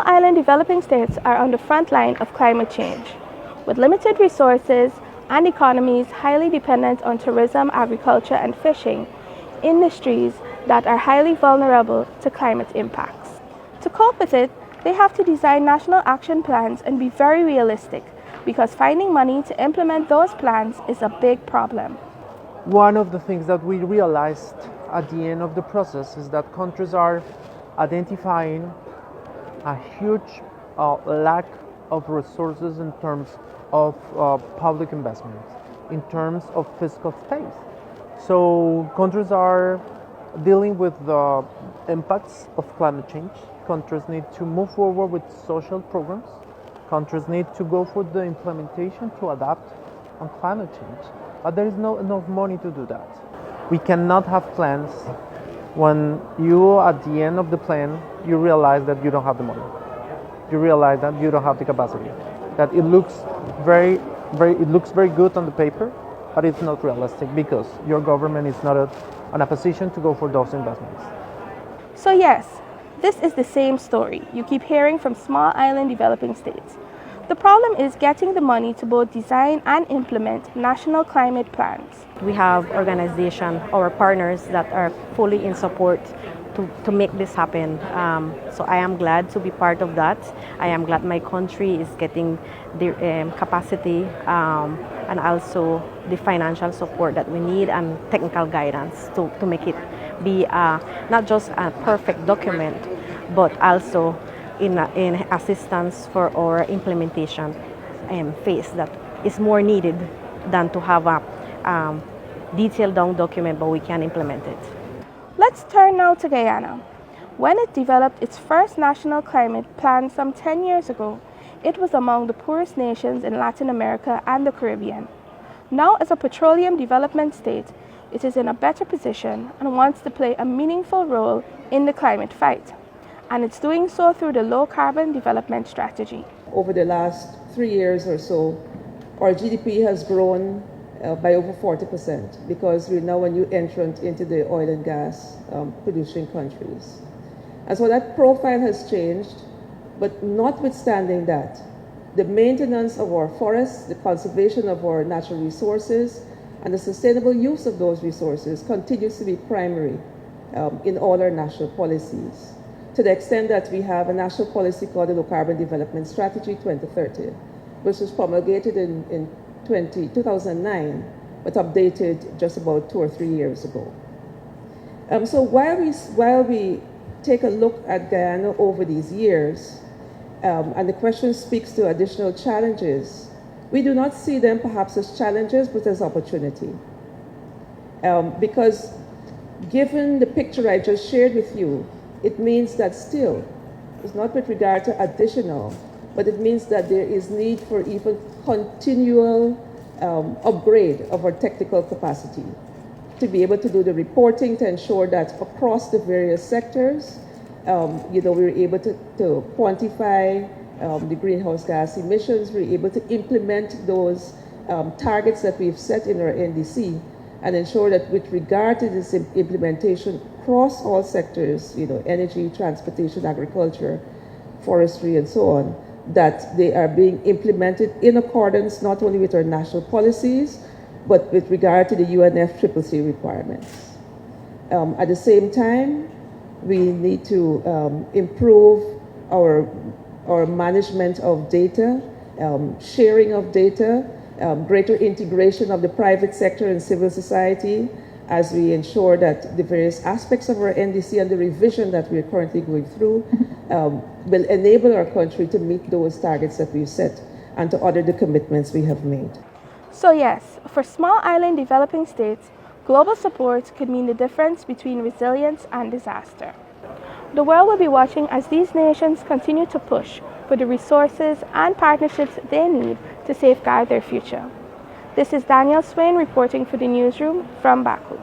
Small island developing states are on the front line of climate change. With limited resources and economies highly dependent on tourism, agriculture, and fishing, industries that are highly vulnerable to climate impacts. To cope with it, they have to design national action plans and be very realistic, because finding money to implement those plans is a big problem. One of the things that we realized at the end of the process is that countries are identifying a huge lack of resources in terms of public investment, in terms of fiscal space. So countries are dealing with the impacts of climate change. Countries need to move forward with social programs. Countries need to go for the implementation to adapt on climate change. But there is not enough money to do that. We cannot have plans when you, at the end of the plan, you realize that you don't have the money. You realize that you don't have the capacity. That it looks very good on the paper, but it's not realistic because your government is not in a position to go for those investments. So yes, this is the same story you keep hearing from small island developing states. The problem is getting the money to both design and implement national climate plans. We have organizations, our partners that are fully in support to make this happen. So I am glad to be part of that. I am glad my country is getting the capacity and also the financial support that we need and technical guidance to make it be not just a perfect document, but also in assistance for our implementation phase that is more needed than to have a detailed down document, but we can implement it. Let's turn now to Guyana. When it developed its first national climate plan some 10 years ago, it was among the poorest nations in Latin America and the Caribbean. Now, as a petroleum development state, it is in a better position and wants to play a meaningful role in the climate fight. And it's doing so through the low carbon development strategy. Over the last 3 years or so, our GDP has grown by over 40% because we're now a new entrant into the oil and gas producing countries. And so that profile has changed, but notwithstanding that, the maintenance of our forests, the conservation of our natural resources, and the sustainable use of those resources continues to be primary in all our national policies, to the extent that we have a national policy called the Low Carbon Development Strategy 2030, which was promulgated in 2009, but updated just about 2 or 3 years ago. So while we take a look at Guyana over these years, and the question speaks to additional challenges, we do not see them perhaps as challenges, but as opportunity. Because given the picture I just shared with you, it means that still, it's not with regard to additional, but it means that there is need for even continual upgrade of our technical capacity to be able to do the reporting, to ensure that across the various sectors, we're able to quantify the greenhouse gas emissions, we're able to implement those targets that we've set in our NDC, and ensure that with regard to this implementation across all sectors, energy, transportation, agriculture, forestry, and so on, that they are being implemented in accordance not only with our national policies, but with regard to the UNFCCC requirements. At the same time, we need to improve our management of data, sharing of data, greater integration of the private sector and civil society, as we ensure that the various aspects of our NDC and the revision that we're currently going through will enable our country to meet those targets that we've set and to honor the commitments we have made. So yes, for small island developing states, global support could mean the difference between resilience and disaster. The world will be watching as these nations continue to push for the resources and partnerships they need to safeguard their future. This is Danielle Swain reporting for the newsroom from Baku.